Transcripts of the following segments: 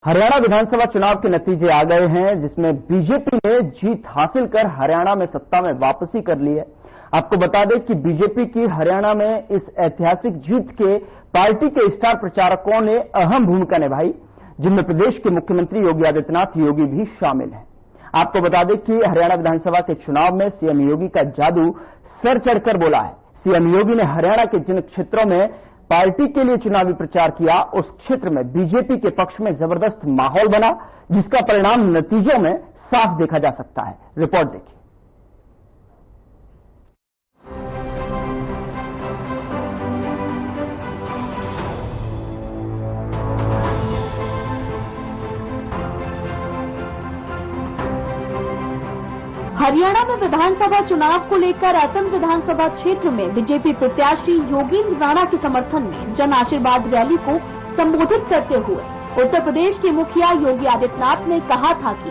हरियाणा विधानसभा चुनाव के नतीजे आ गए हैं, जिसमें बीजेपी ने जीत हासिल कर हरियाणा में सत्ता में वापसी कर ली है। आपको बता दें कि बीजेपी की हरियाणा में इस ऐतिहासिक जीत के पार्टी के स्टार प्रचारकों ने अहम भूमिका निभाई, जिनमें प्रदेश के मुख्यमंत्री योगी आदित्यनाथ योगी भी शामिल हैं। आपको बता दें कि हरियाणा विधानसभा के चुनाव में सीएम योगी का जादू सर चढ़कर बोला है। सीएम योगी ने हरियाणा के जिन क्षेत्रों में पार्टी के लिए चुनावी प्रचार किया, उस क्षेत्र में बीजेपी के पक्ष में जबरदस्त माहौल बना, जिसका परिणाम नतीजों में साफ देखा जा सकता है। रिपोर्ट देखिए। हरियाणा में विधानसभा चुनाव को लेकर असम विधानसभा क्षेत्र में बीजेपी प्रत्याशी योगेंद्र राणा के समर्थन में जन आशीर्वाद रैली को संबोधित करते हुए उत्तर प्रदेश के मुखिया योगी आदित्यनाथ ने कहा था कि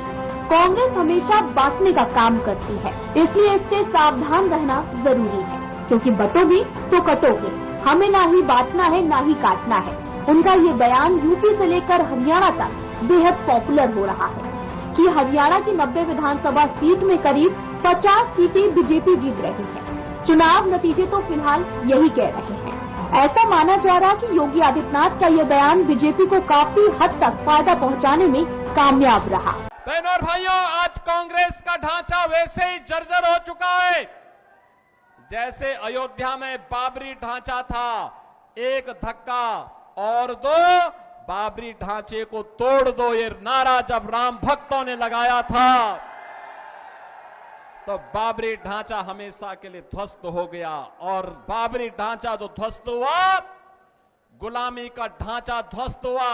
कांग्रेस हमेशा बांटने का काम करती है, इसलिए इससे सावधान रहना जरूरी है, क्योंकि बटोगे तो कटोगे, हमें ना ही बांटना है ना ही काटना है। उनका ये बयान यूपी से लेकर हरियाणा तक बेहद पॉपुलर हो रहा है कि हरियाणा की 90 विधानसभा सीट में करीब 50 सीटें बीजेपी जीत रही है। चुनाव नतीजे तो फिलहाल यही कह रहे हैं। ऐसा माना जा रहा कि योगी आदित्यनाथ का यह बयान बीजेपी को काफी हद तक फायदा पहुंचाने में कामयाब रहा। बहनों और भाइयों, आज कांग्रेस का ढांचा वैसे ही जर्जर हो चुका है जैसे अयोध्या में बाबरी ढांचा था। एक धक्का और दो, बाबरी ढांचे को तोड़ दो, ये नारा जब राम भक्तों ने लगाया था तो बाबरी ढांचा हमेशा के लिए ध्वस्त हो गया। और बाबरी ढांचा जो ध्वस्त हुआ, गुलामी का ढांचा ध्वस्त हुआ,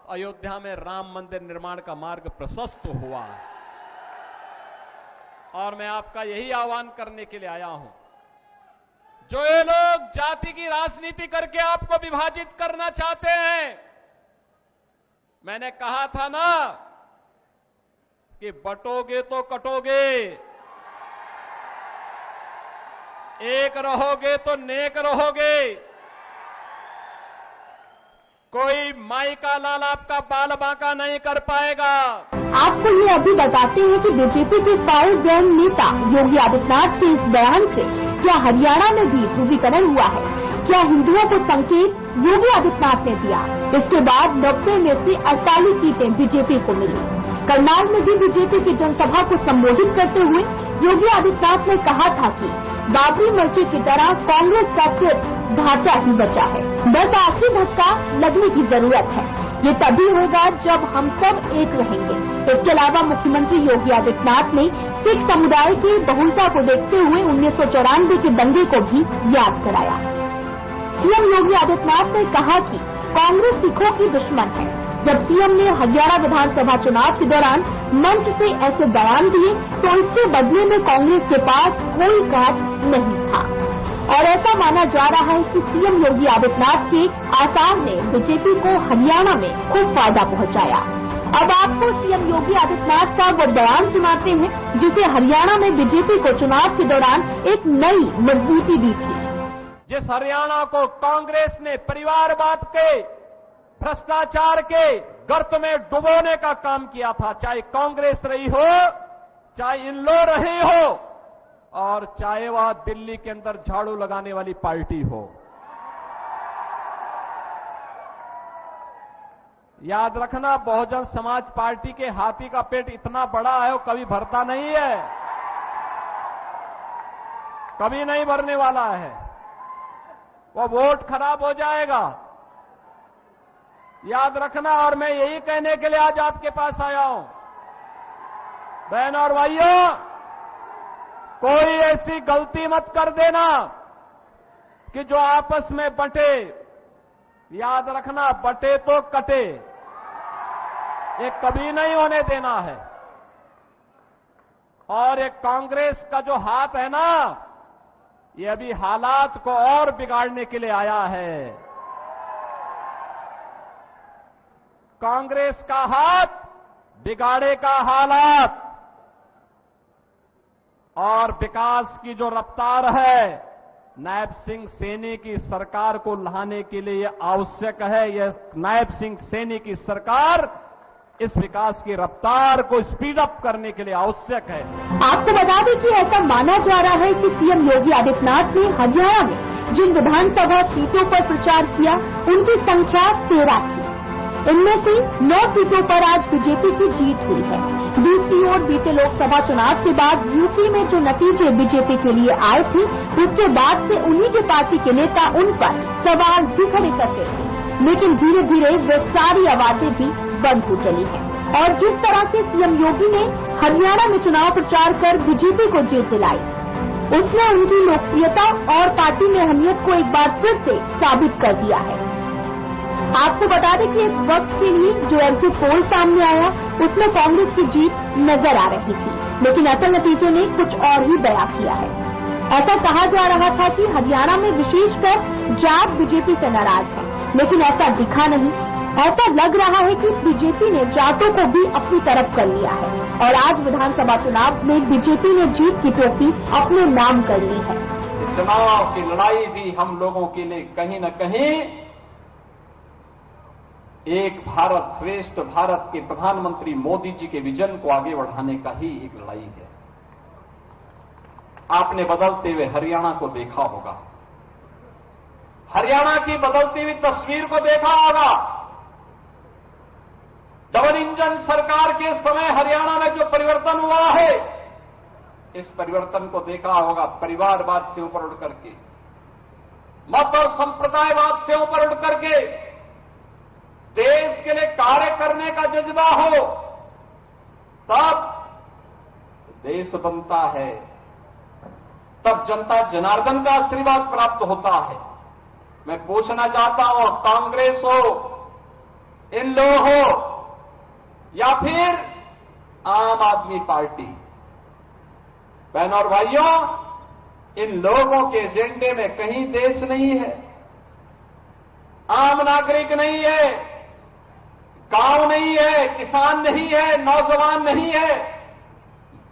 अयोध्या में राम मंदिर निर्माण का मार्ग प्रशस्त हुआ। और मैं आपका यही आह्वान करने के लिए आया हूं, जो ये लोग जाति की राजनीति करके आपको विभाजित करना चाहते हैं, मैंने कहा था ना कि बटोगे तो कटोगे, एक रहोगे तो नेक रहोगे। कोई माई का लाल आपका बाल बांका नहीं कर पाएगा। आपको ये अभी बताते हैं कि बीजेपी के फायर ब्रांड नेता योगी आदित्यनाथ के इस बयान से क्या हरियाणा में भी ध्रुवीकरण हुआ है? क्या हिंदुओं को संकेत योगी आदित्यनाथ ने दिया? इसके बाद 90 में से 48 सीटें बीजेपी को मिली। करनाल में भी बीजेपी की जनसभा को संबोधित करते हुए योगी आदित्यनाथ ने कहा था कि बाबरी मस्जिद की तरह कांग्रेस का सिर्फ ढांचा ही बचा है, बस आखिरी धक्का लगने की जरूरत है। ये तभी होगा जब हम सब एक रहेंगे। इसके अलावा मुख्यमंत्री योगी आदित्यनाथ ने सिख समुदाय की बहुलता को देखते हुए 1994 के दंगे को भी याद कराया। सीएम योगी आदित्यनाथ ने कहा कि कांग्रेस सिखों की दुश्मन है। जब सीएम ने हरियाणा विधानसभा चुनाव के दौरान मंच से ऐसे बयान दिए तो इसके बदले में कांग्रेस के पास कोई काट नहीं था। और ऐसा माना जा रहा है कि सीएम योगी आदित्यनाथ के आसार ने बीजेपी को हरियाणा में खूब फायदा पहुंचाया। अब आपको सीएम योगी आदित्यनाथ का वो बयान सुनाते हैं जिसे हरियाणा में बीजेपी को चुनाव के दौरान एक नई मजबूती दी थी। जिस हरियाणा को कांग्रेस ने परिवारवाद के, भ्रष्टाचार के गर्त में डुबोने का काम किया था, चाहे कांग्रेस रही हो, चाहे इल्लो रही हो, और चाहे वह दिल्ली के अंदर झाड़ू लगाने वाली पार्टी हो। याद रखना, बहुजन समाज पार्टी के हाथी का पेट इतना बड़ा है वो कभी भरता नहीं है, कभी नहीं भरने वाला है। वो वोट खराब हो जाएगा, याद रखना। और मैं यही कहने के लिए आज आपके पास आया हूं, बहन और भाइयों, कोई ऐसी गलती मत कर देना कि जो आपस में बंटे। याद रखना, बंटे तो कटे, ये कभी नहीं होने देना है। और एक कांग्रेस का जो हाथ है ना, ये अभी हालात को और बिगाड़ने के लिए आया है। कांग्रेस का हाथ बिगाड़ेगा हालात, और विकास की जो रफ्तार है, नायब सिंह सैनी की सरकार को लाने के लिए आवश्यक है। यह नायब सिंह सैनी की सरकार इस विकास की रफ्तार को स्पीड अप करने के लिए आवश्यक है। आपको बता दें कि ऐसा माना जा रहा है कि सीएम योगी आदित्यनाथ ने हरियाणा में जिन विधानसभा सीटों पर प्रचार किया उनकी संख्या 13 थी। इनमें से 9 सीटों पर आज बीजेपी की जीत हुई है। दूसरी ओर बीते लोकसभा चुनाव के बाद यूपी में जो नतीजे बीजेपी के लिए आए थे, उसके बाद से उन्हीं के पार्टी के नेता उन पर सवाल भी खड़े करते थे, लेकिन धीरे धीरे वे सारी आवाजें भी बंद हो चली है। और जिस तरह से सीएम योगी ने हरियाणा में चुनाव प्रचार कर बीजेपी को जीत दिलाई, उसने उनकी लोकप्रियता और पार्टी में अहमियत को एक बार फिर से साबित कर दिया है। आपको बता दें कि इस वक्त के लिए जो एग्जिट पोल सामने आया उसमें कांग्रेस की जीत नजर आ रही थी, लेकिन असल नतीजे ने कुछ और ही बयां किया है। ऐसा कहा जा रहा था कि हरियाणा में विशेषकर जाट बीजेपी से नाराज है, लेकिन ऐसा दिखा नहीं। ऐसा लग रहा है कि बीजेपी ने जाटों को भी अपनी तरफ कर लिया है और आज विधानसभा चुनाव में बीजेपी ने जीत की टोपी अपने नाम कर ली है। चुनाव की लड़ाई भी हम लोगों के लिए कहीं न कहीं एक भारत श्रेष्ठ भारत के प्रधानमंत्री मोदी जी के विजन को आगे बढ़ाने का ही एक लड़ाई है। आपने बदलते हुए हरियाणा को देखा होगा, हरियाणा की बदलती हुई तस्वीर को देखा होगा। डबल इंजन सरकार के समय हरियाणा में जो परिवर्तन हुआ है, इस परिवर्तन को देखा होगा। परिवारवाद से ऊपर उठ करके, मत और संप्रदायवाद से ऊपर उठ करके देश के लिए कार्य करने का जज्बा हो, तब देश बनता है, तब जनता जनार्दन का आशीर्वाद प्राप्त होता है। मैं पूछना चाहता हूं, कांग्रेस हो, इन लोग हो या फिर आम आदमी पार्टी, बहन और भाइयों, इन लोगों के एजेंडे में कहीं देश नहीं है, आम नागरिक नहीं है, गांव नहीं है, किसान नहीं है, नौजवान नहीं है,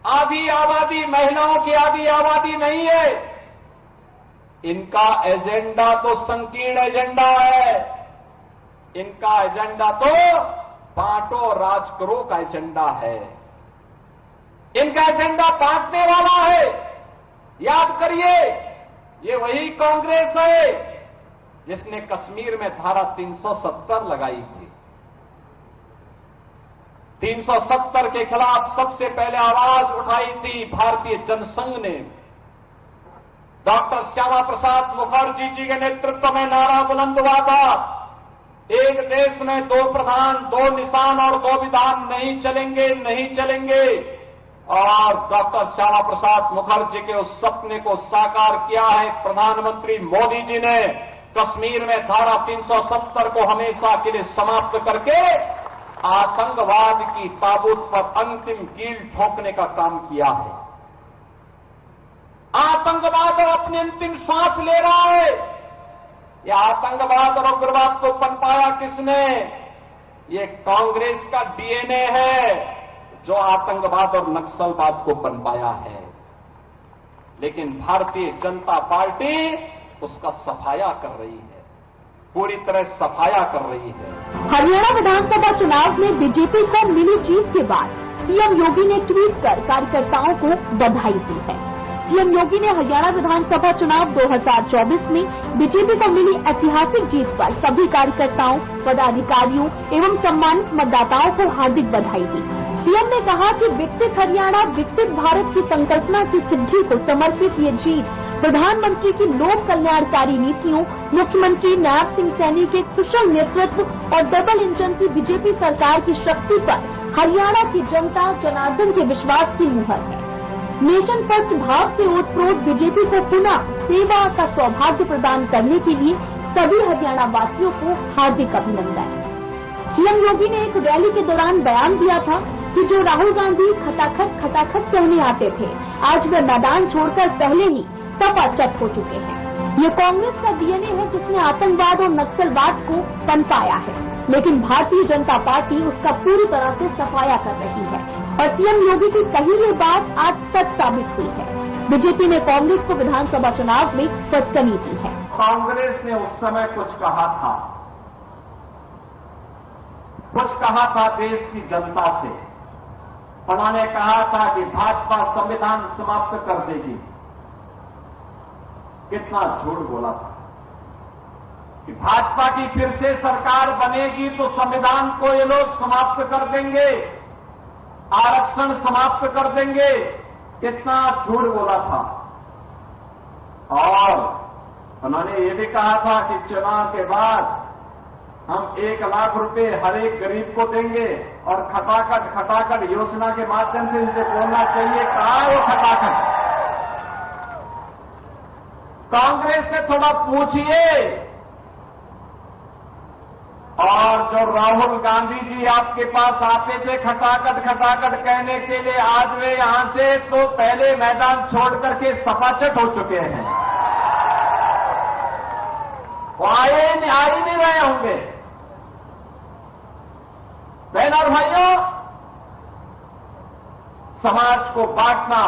आधी आबादी, महिलाओं की आधी आबादी नहीं है। इनका एजेंडा तो संकीर्ण एजेंडा है। इनका एजेंडा तो बांटो राज करो का एजेंडा है। इनका एजेंडा बांटने वाला है। याद करिए, ये वही कांग्रेस है जिसने कश्मीर में धारा 370 लगाई थी। 370 के खिलाफ सबसे पहले आवाज उठाई थी भारतीय जनसंघ ने। डॉक्टर श्यामा प्रसाद मुखर्जी जी के नेतृत्व में नारा बुलंद हुआ था, एक देश में 2 प्रधान, 2 निशान और 2 विधान नहीं चलेंगे, नहीं चलेंगे। और डॉक्टर श्यामा प्रसाद मुखर्जी के उस सपने को साकार किया है प्रधानमंत्री मोदी जी ने। कश्मीर में धारा 370 को हमेशा के लिए समाप्त करके आतंकवाद की ताबूत पर अंतिम कील ठोकने का काम किया है। आतंकवाद और अपनी अंतिम सांस ले रहा है। यह आतंकवाद और उग्रवाद को पनपाया किसने? ये कांग्रेस का डीएनए है जो आतंकवाद और नक्सलवाद को पनपाया है। लेकिन भारतीय जनता पार्टी उसका सफाया कर रही है, पूरी तरह सफाया कर रही है। हरियाणा विधानसभा चुनाव में बीजेपी को मिली जीत के बाद सीएम योगी ने ट्वीट कर कार्यकर्ताओं को बधाई दी है। सीएम योगी ने हरियाणा विधानसभा चुनाव 2024 में बीजेपी को मिली ऐतिहासिक जीत पर सभी कार्यकर्ताओं, पदाधिकारियों एवं सम्मानित मतदाताओं को हार्दिक बधाई दी। सीएम ने कहा कि विकसित हरियाणा, विकसित भारत की संकल्पना की सिद्धि को समर्पित ये जीत प्रधानमंत्री की लोक कल्याणकारी नीतियों, मुख्यमंत्री नायब सिंह सैनी के कुशल नेतृत्व और डबल इंजन की बीजेपी सरकार की शक्ति पर हरियाणा की जनता जनार्दन के विश्वास की मुहर है। नेशन फर्स्ट भाव से ओतप्रोत बीजेपी को पुनः सेवा का सौभाग्य प्रदान करने के लिए सभी हरियाणा वासियों को हार्दिक अभिनंदन। सीएम योगी ने एक रैली के दौरान बयान दिया था कि जो राहुल गांधी खटाखट कहने आते थे, आज वे मैदान छोड़कर पहले ही सपाचट हो चुके हैं। ये कांग्रेस का डीएनए है जिसने आतंकवाद और नक्सलवाद को पनपाया है, लेकिन भारतीय जनता पार्टी उसका पूरी तरह से सफाया कर रही है और सीएम योगी की कही ये बात आज सच साबित हुई है। बीजेपी ने कांग्रेस को विधानसभा चुनाव में पटकनी दी है। कांग्रेस ने उस समय कुछ कहा था, कुछ कहा था देश की जनता से। उन्होंने कहा था कि भाजपा संविधान समाप्त कर देगी। कितना झूठ बोला था कि भाजपा की फिर से सरकार बनेगी तो संविधान को ये लोग समाप्त कर देंगे, आरक्षण समाप्त कर देंगे। कितना झूठ बोला था। और उन्होंने ये भी कहा था कि चुनाव के बाद हम 1 लाख रुपए हर एक गरीब को देंगे और खटाखट योजना के माध्यम से इसे बोलना चाहिए। कहा है वो खटाखट? कांग्रेस से थोड़ा पूछिए। और जो राहुल गांधी जी आपके पास आते थे खटाखट कहने के लिए, आज वे यहां से तो पहले मैदान छोड़ करके सपाचट हो चुके हैं। वो आ ही नहीं रहे होंगे। बहन और भाइयों, समाज को बांटना,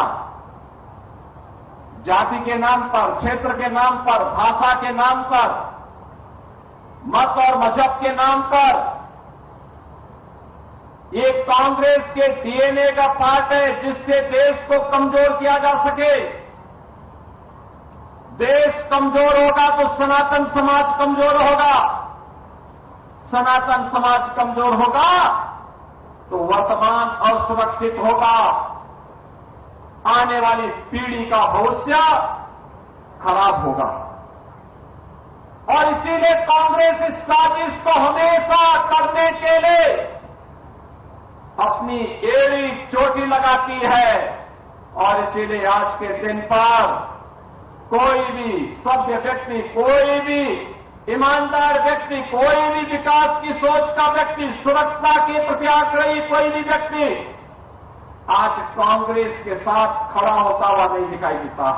जाति के नाम पर, क्षेत्र के नाम पर, भाषा के नाम पर, मत और मजहब के नाम पर, ये कांग्रेस के डीएनए का पार्ट है जिससे देश को कमजोर किया जा सके। देश कमजोर होगा तो सनातन समाज कमजोर होगा। सनातन समाज कमजोर होगा तो वर्तमान असुरक्षित होगा। आने वाली पीढ़ी का भविष्य खराब होगा। और इसीलिए कांग्रेस इस साजिश को हमेशा करने के लिए अपनी एड़ी चोटी लगाती है। और इसीलिए आज के दिन पर कोई भी सभ्य व्यक्ति, कोई भी ईमानदार व्यक्ति, कोई भी विकास की सोच का व्यक्ति, सुरक्षा के प्रति आग्रही कोई भी व्यक्ति आज कांग्रेस के साथ खड़ा होता हुआ नहीं दिखाई देता।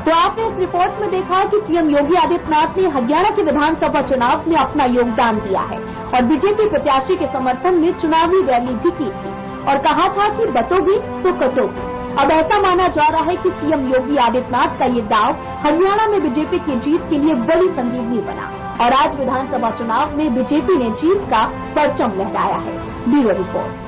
तो आपने इस रिपोर्ट में देखा कि सीएम योगी आदित्यनाथ ने हरियाणा के विधानसभा चुनाव में अपना योगदान दिया है और बीजेपी प्रत्याशी के समर्थन में चुनावी रैली भी की थी और कहा था कि बतोगी तो कटोगी। अब ऐसा माना जा रहा है कि सीएम योगी आदित्यनाथ का ये दाव हरियाणा में बीजेपी की जीत के लिए बड़ी संजीवनी बना और आज विधानसभा चुनाव में बीजेपी ने जीत का परचम लहराया है। Bureau report.